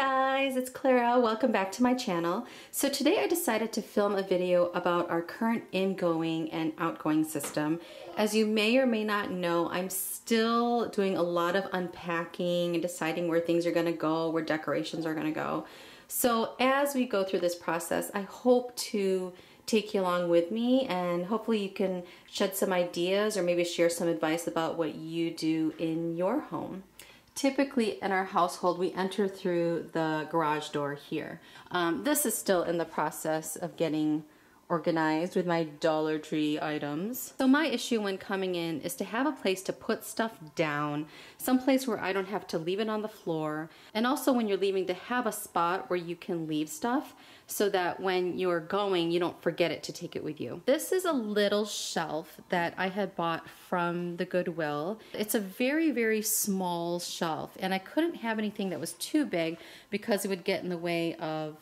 guys, it's Clara. Welcome back to my channel. So today I decided to film a video about our current ingoing and outgoing system. As you may or may not know, I'm still doing a lot of unpacking and deciding where things are going to go, where decorations are going to go. So as we go through this process, I hope to take you along with me, and hopefully you can shed some ideas or maybe share some advice about what you do in your home. Typically in our household, we enter through the garage door here. This is still in the process of getting organized with my Dollar Tree items. So my issue when coming in is to have a place to put stuff down, someplace where I don't have to leave it on the floor, and also when you're leaving to have a spot where you can leave stuff so that when you're going, you don't forget it to take it with you. This is a little shelf that I had bought from the Goodwill. It's a very, very small shelf, and I couldn't have anything that was too big because it would get in the way of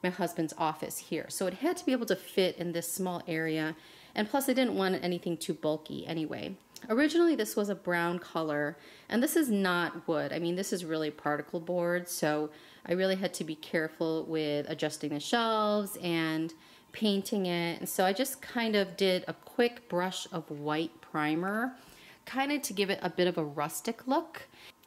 my husband's office here. So it had to be able to fit in this small area, and plus I didn't want anything too bulky anyway. Originally this was a brown color, and this is not wood. I mean, this is really particle board, so I really had to be careful with adjusting the shelves and painting it. And so I just kind of did a quick brush of white primer, kind of to give it a bit of a rustic look.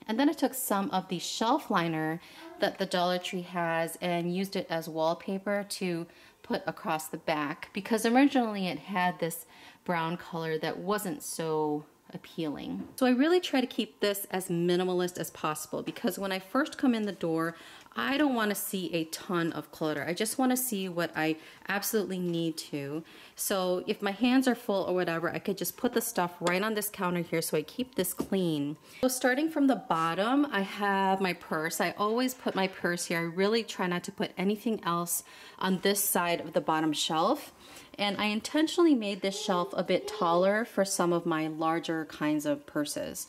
And then I took some of the shelf liner that the Dollar Tree has and used it as wallpaper to put across the back, because originally it had this brown color that wasn't so appealing. So I really try to keep this as minimalist as possible, because when I first come in the door, I don't want to see a ton of clutter. I just want to see what I absolutely need to. So if my hands are full or whatever, I could just put the stuff right on this counter here so I keep this clean. So starting from the bottom, I have my purse. I always put my purse here. I really try not to put anything else on this side of the bottom shelf. And I intentionally made this shelf a bit taller for some of my larger kinds of purses.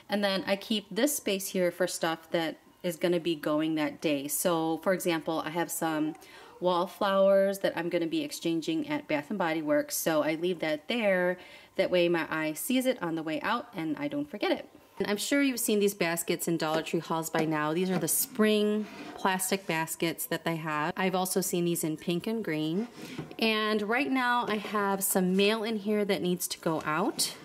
And then I keep this space here for stuff that is going to be going that day. So for example, I have some wallflowers that I'm going to be exchanging at Bath & Body Works, so I leave that there. That way my eye sees it on the way out and I don't forget it. And I'm sure you've seen these baskets in Dollar Tree hauls by now. These are the spring plastic baskets that they have. I've also seen these in pink and green. And right now I have some mail in here that needs to go out.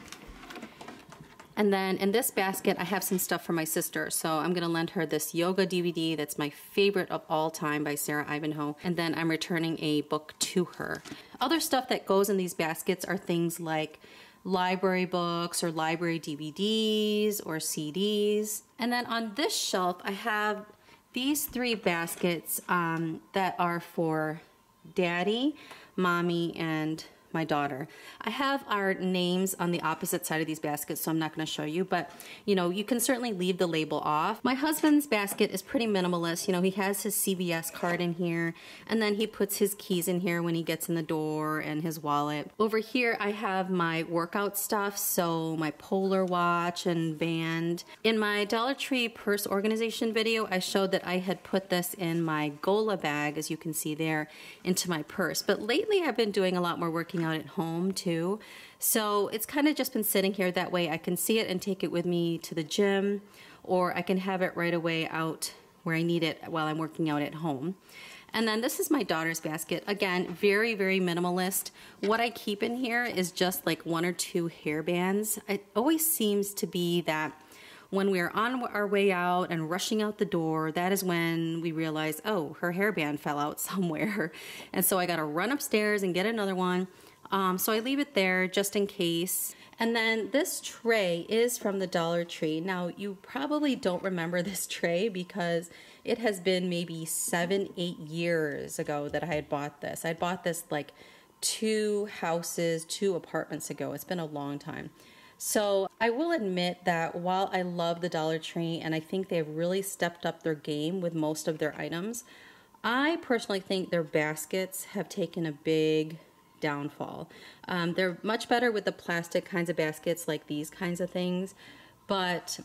And then in this basket, I have some stuff for my sister. So I'm gonna lend her this yoga DVD that's my favorite of all time by Sarah Ivanhoe. And then I'm returning a book to her. Other stuff that goes in these baskets are things like library books or library DVDs or CDs. And then on this shelf, I have these three baskets that are for Daddy, Mommy, and my daughter. I have our names on the opposite side of these baskets, so I'm not going to show you, but you know, you can certainly leave the label off. My husband's basket is pretty minimalist. You know, he has his CVS card in here, and then he puts his keys in here when he gets in the door, and his wallet. Over here I have my workout stuff, so my Polar watch and band. In my Dollar Tree purse organization video, I showed that I had put this in my Gola bag, as you can see there, into my purse. But lately I've been doing a lot more working out at home too. So it's kind of just been sitting here. That way I can see it and take it with me to the gym, or I can have it right away out where I need it while I'm working out at home. And then this is my daughter's basket. Again, very, very minimalist. What I keep in here is just like 1 or 2 hair bands. It always seems to be that when we're on our way out and rushing out the door, that is when we realize, oh, her hairband fell out somewhere. And so I gotta run upstairs and get another one. So I leave it there just in case. And then this tray is from the Dollar Tree. Now, you probably don't remember this tray because it has been maybe 7, 8 years ago that I had bought this. I bought this like 2 apartments ago. It's been a long time. So I will admit that while I love the Dollar Tree and I think they've really stepped up their game with most of their items, I personally think their baskets have taken a big downfall. They're much better with the plastic kinds of baskets like these kinds of things, but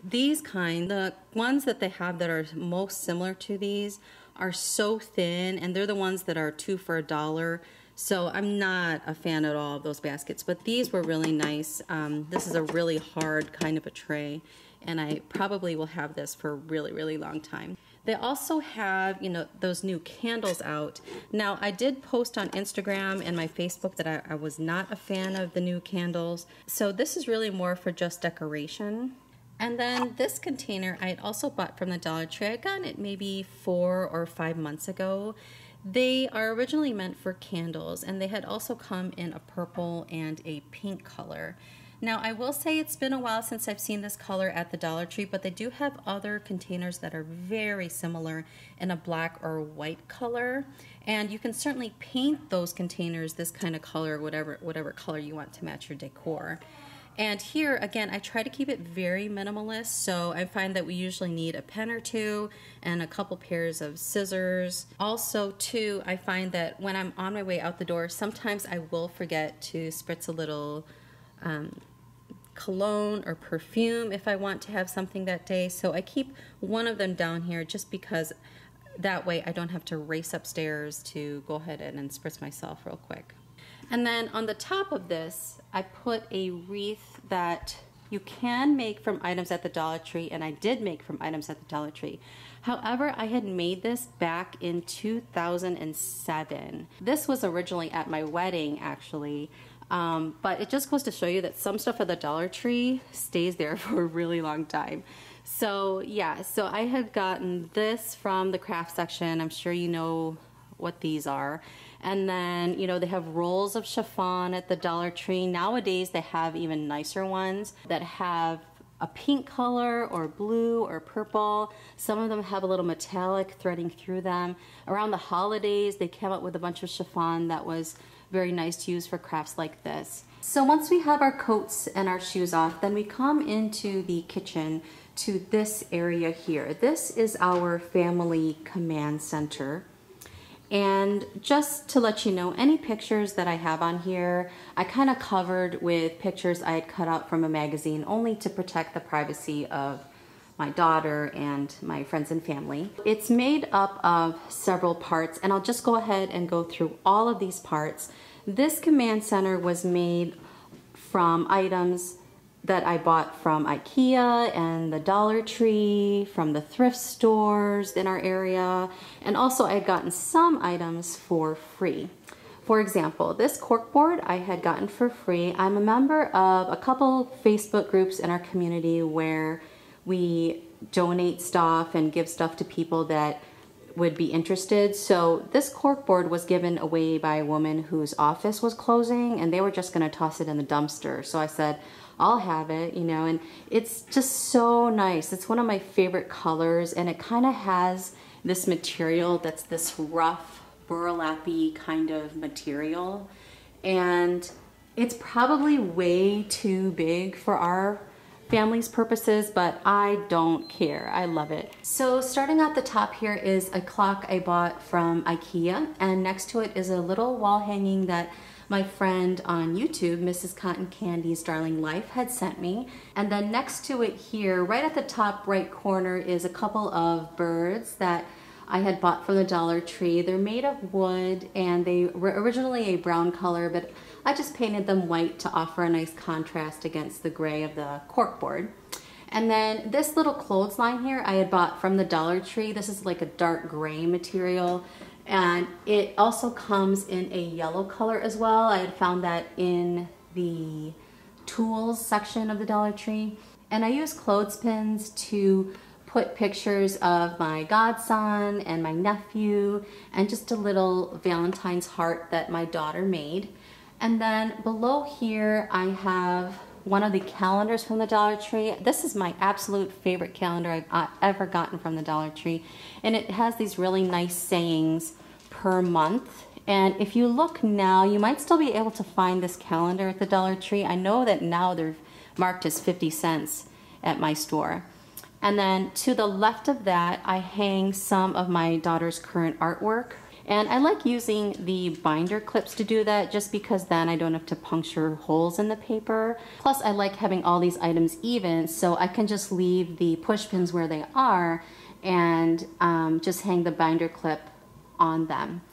these the ones that they have that are most similar to these are so thin, and they're the ones that are 2 for $1. So I'm not a fan at all of those baskets, but these were really nice. This is a really hard kind of a tray, and I probably will have this for a really, really long time. They also have, you know, those new candles out. Now, I did post on Instagram and my Facebook that I was not a fan of the new candles. So this is really more for just decoration. And then this container I had also bought from the Dollar Tree. I had gotten it maybe 4 or 5 months ago. They are originally meant for candles, and they had also come in a purple and a pink color. Now, I will say it's been a while since I've seen this color at the Dollar Tree, but they do have other containers that are very similar in a black or white color. And you can certainly paint those containers this kind of color, whatever color you want to match your decor. And here, again, I try to keep it very minimalist, so I find that we usually need a pen or two and a couple pairs of scissors. Also, too, I find that when I'm on my way out the door, sometimes I will forget to spritz a little cologne or perfume if I want to have something that day. So I keep one of them down here just because that way I don't have to race upstairs to go ahead and spritz myself real quick. And then on the top of this, I put a wreath that you can make from items at the Dollar Tree, and I did make from items at the Dollar Tree. However, I had made this back in 2007. This was originally at my wedding, actually, but it just goes to show you that some stuff at the Dollar Tree stays there for a really long time. So yeah, so I had gotten this from the craft section. I'm sure you know what these are. And then, you know, they have rolls of chiffon at the Dollar Tree. Nowadays, they have even nicer ones that have a pink color or blue or purple. Some of them have a little metallic threading through them. Around the holidays, they came up with a bunch of chiffon that was very nice to use for crafts like this. So once we have our coats and our shoes off, then we come into the kitchen to this area here. This is our family command center. And just to let you know, any pictures that I have on here, I kind of covered with pictures I had cut out from a magazine only to protect the privacy of my daughter and my friends and family. It's made up of several parts, and I'll just go ahead and go through all of these parts. This command center was made from items that I bought from IKEA and the Dollar Tree, from the thrift stores in our area, and also I had gotten some items for free. For example, this corkboard I had gotten for free. I'm a member of a couple Facebook groups in our community where we donate stuff and give stuff to people that would be interested. So this corkboard was given away by a woman whose office was closing, and they were just gonna toss it in the dumpster. So I said, I'll have it, you know, and it's just so nice. It's one of my favorite colors, and it kind of has this material that's this rough, burlap-y kind of material. And it's probably way too big for our family's purposes, but I don't care. I love it. So starting at the top here is a clock I bought from IKEA, and next to it is a little wall hanging that my friend on YouTube, Mrs. Cotton Candy's Darling Life, had sent me. And then next to it here, right at the top right corner, is a couple of birds that I had bought from the Dollar Tree. They're made of wood, and they were originally a brown color, but I just painted them white to offer a nice contrast against the gray of the corkboard. And then this little clothesline here I had bought from the Dollar Tree. This is like a dark gray material, and it also comes in a yellow color as well. I had found that in the tools section of the Dollar Tree. And I use clothespins to put pictures of my godson and my nephew, and just a little Valentine's heart that my daughter made. And then below here I have one of the calendars from the Dollar Tree. This is my absolute favorite calendar I've ever gotten from the Dollar Tree. And it has these really nice sayings per month. And if you look now, you might still be able to find this calendar at the Dollar Tree. I know that now they're marked as 50 cents at my store. And then to the left of that, I hang some of my daughter's current artwork. And I like using the binder clips to do that, just because then I don't have to puncture holes in the paper. Plus I like having all these items even, so I can just leave the push pins where they are and just hang the binder clip on them.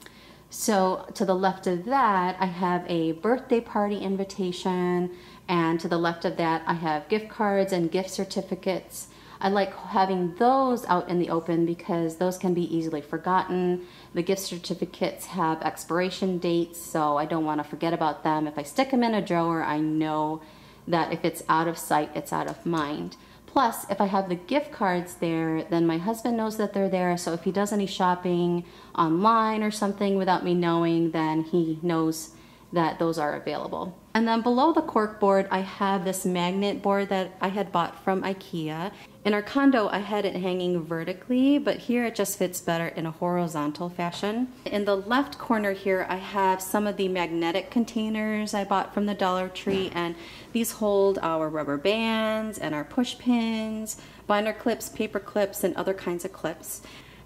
So to the left of that, I have a birthday party invitation, and to the left of that, I have gift cards and gift certificates. I like having those out in the open because those can be easily forgotten. The gift certificates have expiration dates, so I don't want to forget about them. If I stick them in a drawer, I know that if it's out of sight, it's out of mind. Plus, if I have the gift cards there, then my husband knows that they're there, so if he does any shopping online or something without me knowing, then he knows that those are available. And then below the cork board, I have this magnet board that I had bought from IKEA. In our condo, I had it hanging vertically, but here it just fits better in a horizontal fashion. In the left corner here, I have some of the magnetic containers I bought from the Dollar Tree, and these hold our rubber bands and our push pins, binder clips, paper clips, and other kinds of clips.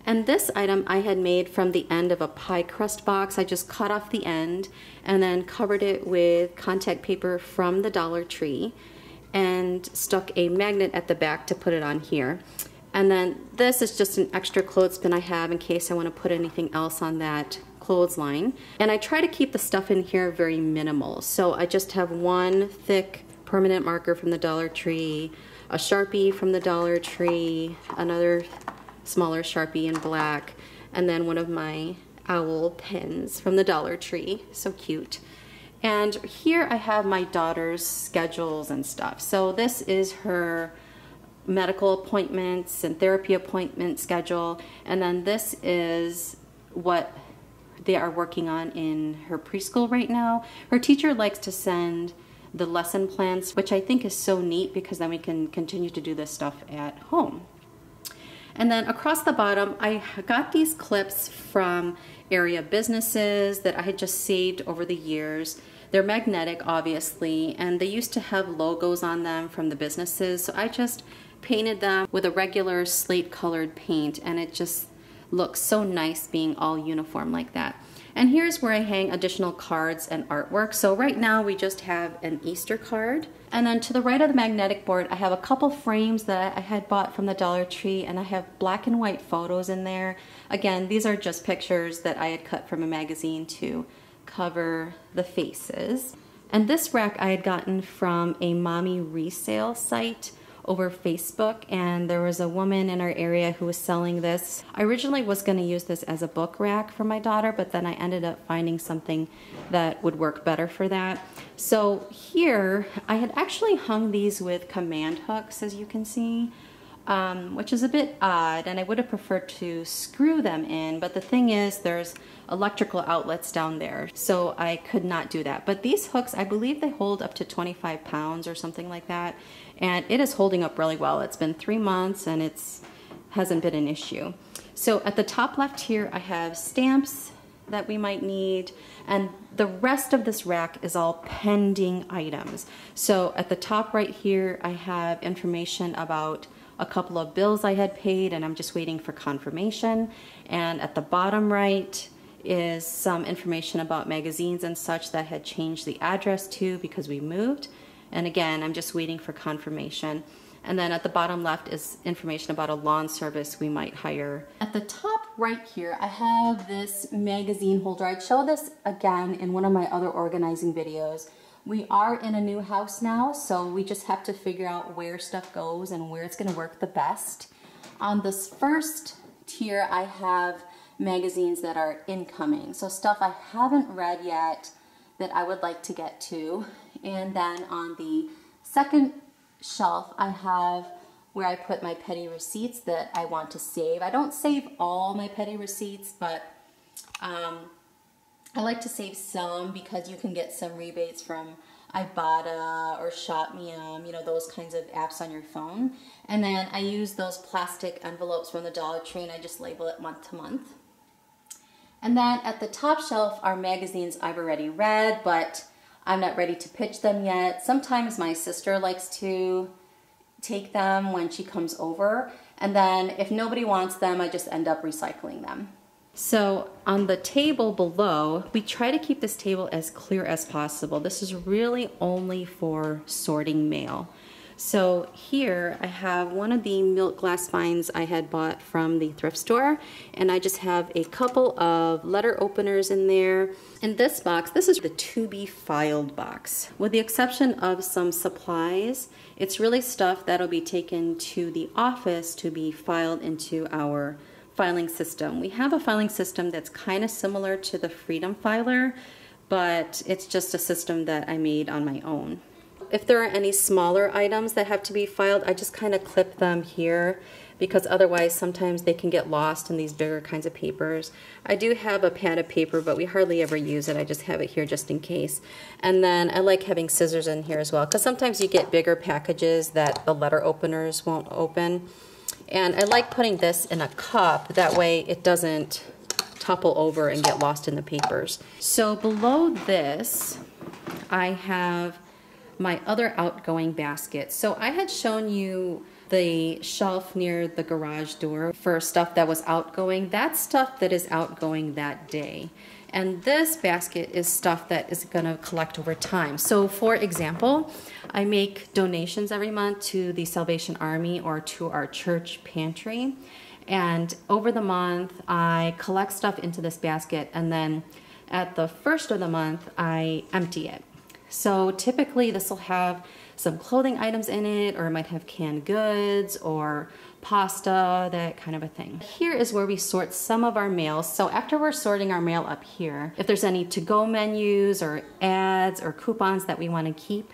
And this item I had made from the end of a pie crust box. I just cut off the end and then covered it with contact paper from the Dollar Tree and stuck a magnet at the back to put it on here. And then this is just an extra clothespin I have in case I want to put anything else on that clothesline. And I try to keep the stuff in here very minimal. So I just have one thick permanent marker from the Dollar Tree, a Sharpie from the Dollar Tree, another smaller Sharpie in black, and then one of my owl pens from the Dollar Tree. So cute. And here I have my daughter's schedules and stuff. So this is her medical appointments and therapy appointment schedule, and then this is what they are working on in her preschool right now. Her teacher likes to send the lesson plans, which I think is so neat because then we can continue to do this stuff at home. And then across the bottom, I got these clips from area businesses that I had just saved over the years. They're magnetic, obviously, and they used to have logos on them from the businesses. So I just painted them with a regular slate colored paint, and it just looks so nice being all uniform like that. And here's where I hang additional cards and artwork. So right now we just have an Easter card. And then to the right of the magnetic board, I have a couple frames that I had bought from the Dollar Tree, and I have black and white photos in there. Again, these are just pictures that I had cut from a magazine to cover the faces. And this rack I had gotten from a mommy resale site over Facebook, and there was a woman in our area who was selling this. I originally was going to use this as a book rack for my daughter, but then I ended up finding something that would work better for that. So here, I had actually hung these with command hooks, as you can see, which is a bit odd, and I would have preferred to screw them in, but the thing is there's electrical outlets down there, so I could not do that. But these hooks, I believe they hold up to 25 pounds or something like that, and it is holding up really well. It's been 3 months and it's hasn't been an issue. So at the top left here, I have stamps that we might need, and the rest of this rack is all pending items. So at the top right here, I have information about a couple of bills I had paid, and I'm just waiting for confirmation. And at the bottom right is some information about magazines and such that had changed the address to because we moved. And again, I'm just waiting for confirmation. And then at the bottom left is information about a lawn service we might hire. At the top right here, I have this magazine holder. I'd show this again in one of my other organizing videos. We are in a new house now, so we just have to figure out where stuff goes and where it's going to work the best. On this first tier, I have magazines that are incoming, so stuff I haven't read yet that I would like to get to. And then on the second shelf, I have where I put my petty receipts that I want to save. I don't save all my petty receipts, but I like to save some because you can get some rebates from Ibotta or Shopmium, you know, those kinds of apps on your phone. And then I use those plastic envelopes from the Dollar Tree, and I just label it month to month. And then at the top shelf are magazines I've already read, but I'm not ready to pitch them yet. Sometimes my sister likes to take them when she comes over, and then if nobody wants them, I just end up recycling them. So on the table below, we try to keep this table as clear as possible. This is really only for sorting mail. So here I have one of the milk glass finds I had bought from the thrift store, and I just have a couple of letter openers in there. In this box, this is the to be filed box. With the exception of some supplies, it's really stuff that'll be taken to the office to be filed into our filing system. We have a filing system that's kind of similar to the Freedom Filer, but it's just a system that I made on my own. If there are any smaller items that have to be filed, I just kind of clip them here because otherwise sometimes they can get lost in these bigger kinds of papers. I do have a pad of paper, but we hardly ever use it. I just have it here just in case. And then I like having scissors in here as well because sometimes you get bigger packages that the letter openers won't open. And I like putting this in a cup, that way it doesn't topple over and get lost in the papers. So below this, I have my other outgoing basket. So I had shown you the shelf near the garage door for stuff that was outgoing. That's stuff that is outgoing that day. And this basket is stuff that is gonna collect over time. So for example, I make donations every month to the Salvation Army or to our church pantry. And over the month, I collect stuff into this basket, and then at the first of the month, I empty it. So typically this will have some clothing items in it, or it might have canned goods or pasta, that kind of a thing. Here is where we sort some of our mail. So after we're sorting our mail up here, if there's any to-go menus or ads or coupons that we want to keep,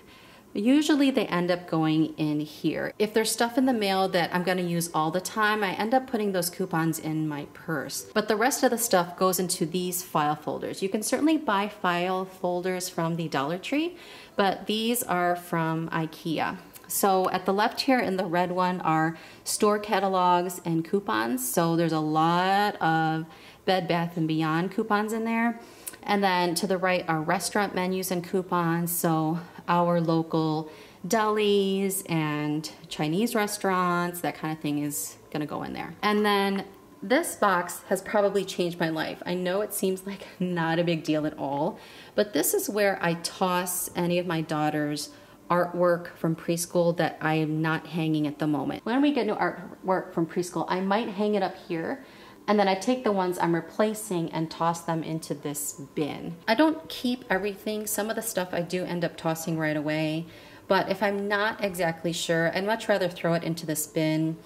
usually they end up going in here. If there's stuff in the mail that I'm going to use all the time, I end up putting those coupons in my purse. But the rest of the stuff goes into these file folders. You can certainly buy file folders from the Dollar Tree, but these are from IKEA. So at the left here in the red one are store catalogs and coupons. So there's a lot of Bed Bath & Beyond coupons in there. And then to the right are restaurant menus and coupons. So our local delis and Chinese restaurants, that kind of thing is gonna go in there. And then this box has probably changed my life. I know it seems like not a big deal at all, but this is where I toss any of my daughter's artwork from preschool that I am not hanging at the moment. When we get new artwork from preschool, I might hang it up here, and then I take the ones I'm replacing and toss them into this bin. I don't keep everything. Some of the stuff I do end up tossing right away, but if I'm not exactly sure, I'd much rather throw it into this bin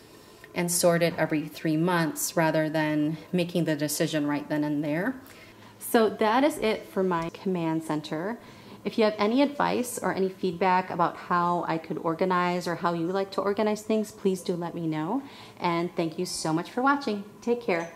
and sort it every 3 months rather than making the decision right then and there. So that is it for my command center. If you have any advice or any feedback about how I could organize or how you like to organize things, please do let me know. And thank you so much for watching. Take care.